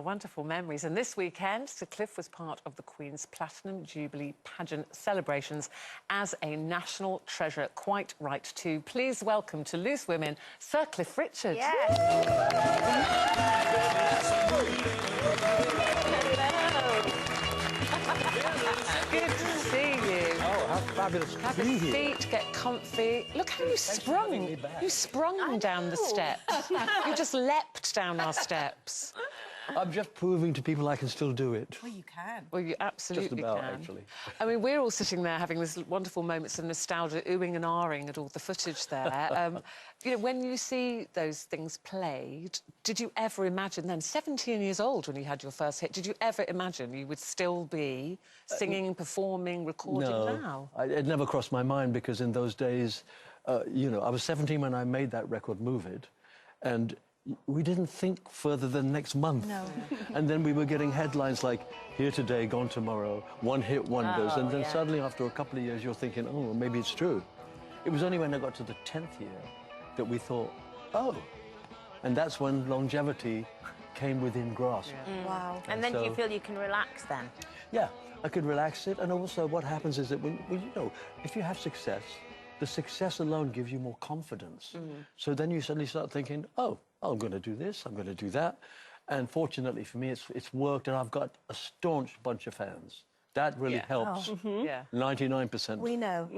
wonderful memories. And this weekend, Sir Cliff was part of the Queen's Platinum Jubilee pageant celebrations as a national treasure. Quite right, too. Please welcome to Loose Women, Sir Cliff Richard. Yes. Good to see you. Oh, how fabulous. Have a seat, get comfy. Look how you sprung. You sprung down the steps. You just leapt down our steps. I'm just proving to people I can still do it. Well, you can. Well, you absolutely Just about, can. actually. I mean, we're all sitting there having these wonderful moments of nostalgia, oohing and ahhing at all the footage there. You know, when you see those things played, did you ever imagine then, 17 years old when you had your first hit, did you ever imagine you would still be singing, performing, recording now? It never crossed my mind because in those days, you know, I was 17 when I made that record, Move It, and we didn't think further than next month. No. And then we were getting headlines like, here today, gone tomorrow, one-hit wonders. And then suddenly, after a couple of years, you're thinking, oh, well, maybe it's true. It was only when I got to the 10th year that we thought, oh. And that's when longevity came within grasp. Yeah. Wow. And then do you feel you can relax then? Yeah, I could relax it. And also what happens is that when you know, if you have success, the success alone gives you more confidence. So then you suddenly start thinking, oh, I'm going to do this, I'm going to do that. And fortunately for me, it's worked, and I've got a staunch bunch of fans. That really helps. 99%. We know.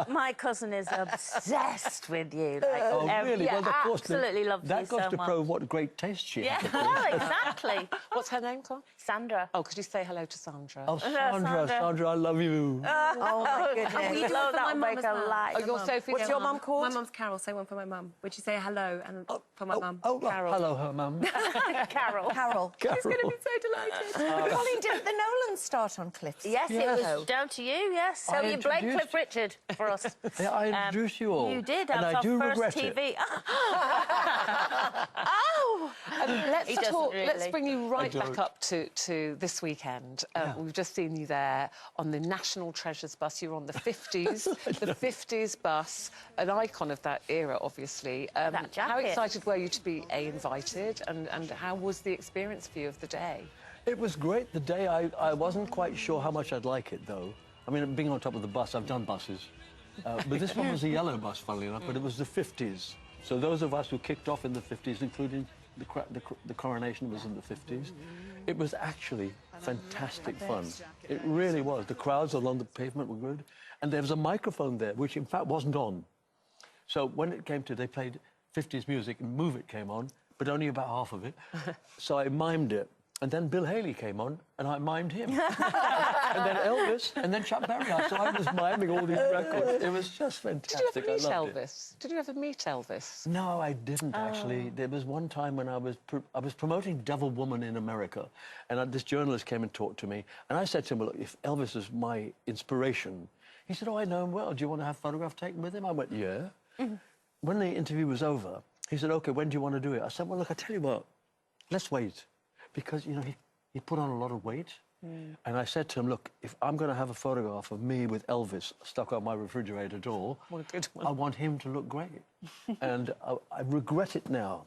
My cousin is obsessed with you. Like, oh, really? Yeah, well, of course, absolutely loves you so much. That goes to prove what great taste she has. Well, exactly. What's her name, Con? Sandra. Oh, could you say hello to Sandra? Oh, Sandra, I love you. Oh, my goodness. We love that make a light. Oh, you're Sophie. What's your mum called? My mum's Carol. Say one for my mum. Would you say hello and for my mum? Oh, Carol. hello, her mum. Carol. Carol. She's going to be so delighted. Coleen, didn't the Nolans start on Cliffs? Yes, it was down to you, yes. So you Blake Cliff Richard for us. Yeah, I introduced you all. You did. And I do regret TV. it. Let's talk. Really. Let's bring you right back up to this weekend. We've just seen you there on the National Treasures bus. You were on the 50s, the 50s bus, an icon of that era, obviously. That jacket. How excited were you to be invited, and how was the experience for you of the day? It was great. The day I wasn't quite sure how much I'd like it, though. I mean, being on top of the bus, I've done buses. But this one was a yellow bus, funnily enough, but it was the 50s. So those of us who kicked off in the 50s, including the coronation was in the 50s, it was actually fantastic fun. It really was. The crowds along the pavement were good. And there was a microphone there, which in fact wasn't on. So when it came to, they played 50s music, and Move It came on, but only about half of it. So I mimed it. And then Bill Haley came on, and I mimed him. And then Elvis, and then Chuck Berry. So I was miming all these records. It was just fantastic. Did you ever meet Elvis? Did you ever meet Elvis? No, I didn't, actually. There was one time when I was promoting Devil Woman in America, and this journalist came and talked to me, and I said to him, well, look, if Elvis is my inspiration, he said, oh, I know him well. Do you want to have a photograph taken with him? I went, yeah. When the interview was over, he said, OK, when do you want to do it? I said, well, look, I tell you what, let's wait. Because, you know, he put on a lot of weight. And I said to him, look, if I'm going to have a photograph of me with Elvis stuck on my refrigerator door, What a good one. I want him to look great. And I regret it now,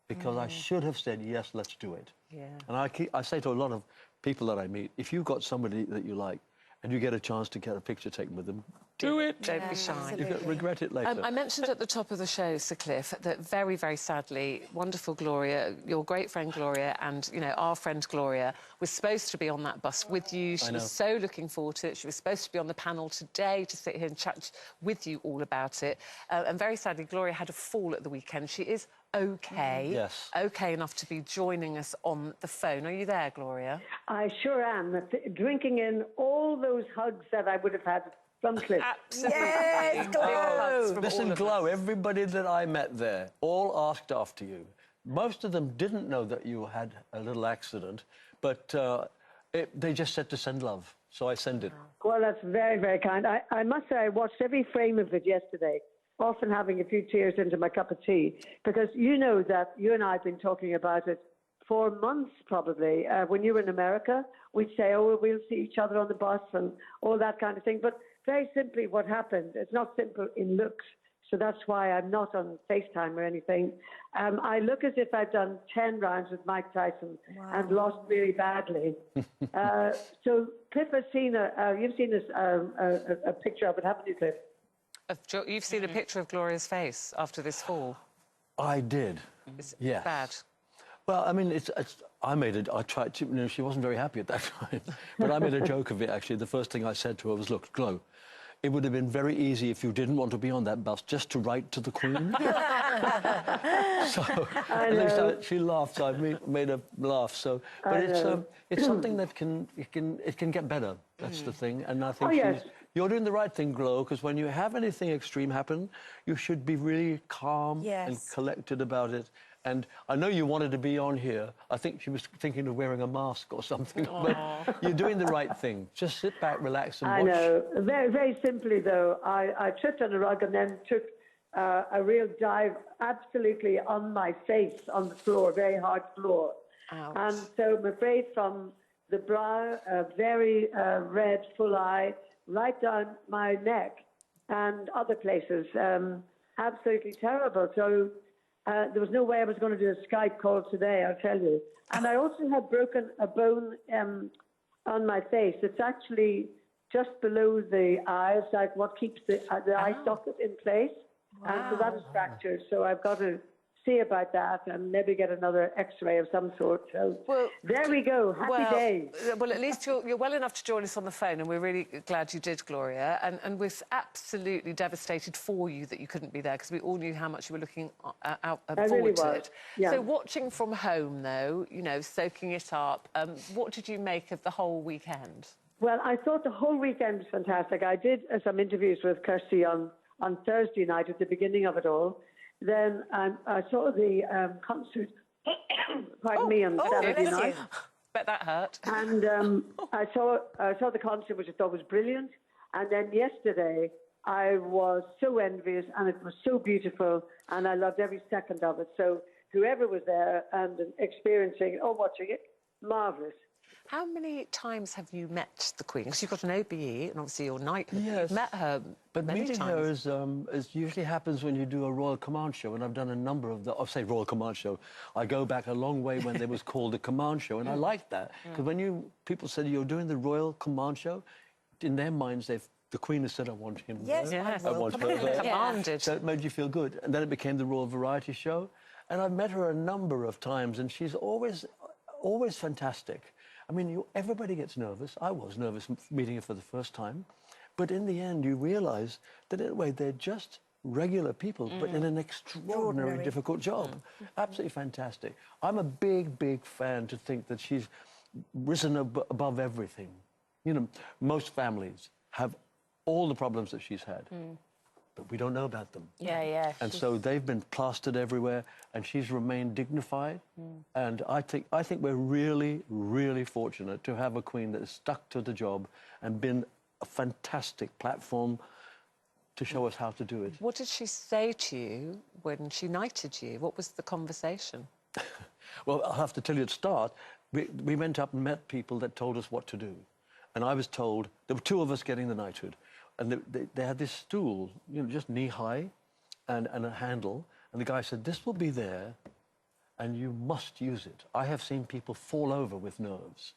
because I should have said, yes, let's do it. Yeah. And I say to a lot of people that I meet, if you've got somebody that you like and you get a chance to get a picture taken with them, do it. Don't be shy. Absolutely. You're going to regret it later. I mentioned at the top of the show, Sir Cliff, that very, very sadly, wonderful Gloria, your great friend Gloria, and, you know, our friend Gloria, was supposed to be on that bus with you. She was so looking forward to it. She was supposed to be on the panel today to sit here and chat with you all about it. And very sadly, Gloria had a fall at the weekend. She is OK. Yes. OK enough to be joining us on the phone. Are you there, Gloria? I sure am. Drinking in all those hugs that I would have had from Cliff. Absolutely. Yes, Glow. Listen, Glow, everybody that I met there all asked after you. Most of them didn't know that you had a little accident, but they just said to send love, so I send it. Well, that's very, very kind. I must say I watched every frame of it yesterday, often having a few tears into my cup of tea, because you know that you and I have been talking about it for months, probably. When you were in America, we'd say, oh, we'll see each other on the bus and all that kind of thing. But very simply what happened, it's not simple in looks, So that's why I'm not on FaceTime or anything. I look as if I've done 10 rounds with Mike Tyson and lost really badly. So Cliff has seen you've seen a picture of it, haven't you, Cliff? You've seen a picture of Gloria's face after this fall. I did. It's yes. bad. Well, I mean, I tried to, she wasn't very happy at that time. But I made a joke of it, actually. The first thing I said to her was, look, Glo, it would have been very easy if you didn't want to be on that bus just to write to the Queen. So at least she laughed, so I made her laugh. So, but it's something that it can get better. That's the thing. And I think you're doing the right thing, Glo, because when you have anything extreme happen, you should be really calm and collected about it. And I know you wanted to be on here. I think she was thinking of wearing a mask or something. But you're doing the right thing. Just sit back, relax, and watch. I know. Very, very simply, though, I tripped on a rug and then took a real dive absolutely on my face on the floor, very hard floor. Ouch. And so I'm afraid from the brow, very red, full eye, right down my neck and other places. Absolutely terrible. So there was no way I was going to do a Skype call today, I'll tell you. And I also had broken a bone on my face. It's actually just below the eye. It's like what keeps the eye socket in place. Wow. And so that is fractured. So I've got to see about that and maybe get another X-ray of some sort. So there we go. Happy days. Well, at least you're well enough to join us on the phone, and we're really glad you did, Gloria. And we're absolutely devastated for you that you couldn't be there, because we all knew how much you were looking forward to it. Yeah. So watching from home, though, soaking it up, what did you make of the whole weekend? Well, I thought the whole weekend was fantastic. I did some interviews with Kirsty on Thursday night at the beginning of it all. Then I saw the concert, pardon me, on Saturday night. Bet that hurt. And I saw the concert, which I thought was brilliant. And then yesterday, I was so envious, and it was so beautiful, and I loved every second of it. So whoever was there and experiencing it or watching it, marvellous. How many times have you met the Queen? Because you've got an OBE, and obviously you're knighthood. Yes. You've met her But many meeting times. her is usually happens when you do a Royal Command Show, and I've done a number of I'll say Royal Command Show. I go back a long way when there was called a Command Show, and I liked that. Because when people said you're doing the Royal Command Show, in their minds, the Queen has said, I want him there. Yes, I want her there. Commanded. So it made you feel good. And then it became the Royal Variety Show. And I've met her a number of times, and she's always fantastic. I mean, everybody gets nervous. I was nervous meeting her for the first time. But in the end, you realise that, in a way, they're just regular people, but in an extraordinarily difficult job. Absolutely fantastic. I'm a big, big fan to think that she's risen above everything. Most families have all the problems that she's had. But we don't know about them. Yeah. And so they've been plastered everywhere, and she's remained dignified. And I think we're really, really fortunate to have a Queen that has stuck to the job and been a fantastic platform to show us how to do it. What did she say to you when she knighted you? What was the conversation? Well, I'll have to tell you at the start, we went up and met people that told us what to do. And I was told, there were two of us getting the knighthood. And they had this stool, just knee-high and a handle. And the guy said, this will be there, and you must use it. I have seen people fall over with nerves.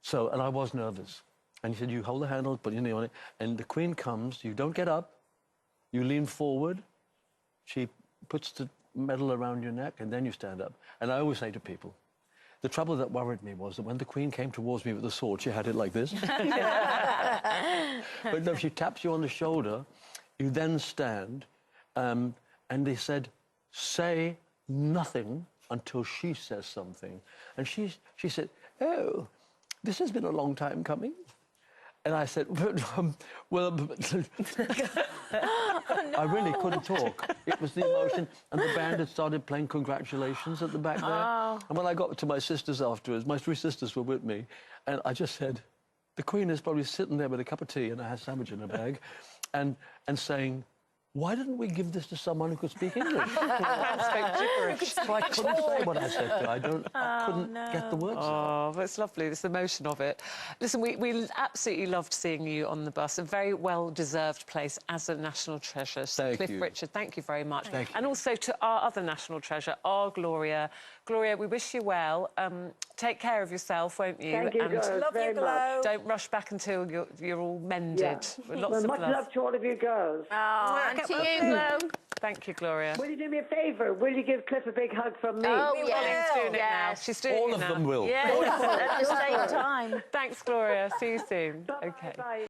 So, and I was nervous. And he said, you hold the handle, put your knee on it, and the Queen comes, you don't get up, you lean forward, she puts the medal around your neck, and then you stand up. And I always say to people, the trouble that worried me was that when the Queen came towards me with the sword, she had it like this. But no, she taps you on the shoulder, you then stand, and they said, say nothing until she says something. And she said, oh, this has been a long time coming. And I said, well, I really couldn't talk. It was the emotion, and the band had started playing Congratulations at the back there. Oh. And when I got to my sisters afterwards, my three sisters were with me, and I just said, the Queen is probably sitting there with a cup of tea and a sandwich in her bag, and saying, why didn't we give this to someone who could speak English? And spoke gibberish. So I couldn't say what I said to her. I couldn't get the words out. Oh, but it's lovely. It's the emotion of it. Listen, we absolutely loved seeing you on the bus. A very well-deserved place as a national treasure. So Thank Cliff you. Richard, thank you very much. Thank you. And also to our other national treasure, our Gloria. Gloria, we wish you well. Take care of yourself, won't you? Thank you, and girls, Love very you, Glow. much. don't rush back until you're all mended. Yeah. With lots Well, of much love to all of you girls. Oh, and to you, Glo. Thank you, Gloria. Will you do me a favour? Will you give Cliff a big hug from me? Oh, Colleen's yes. doing it now. Yes. She's doing All it of now. them will. Yes, at the same time. Thanks, Gloria. See you soon. Bye, Okay. bye.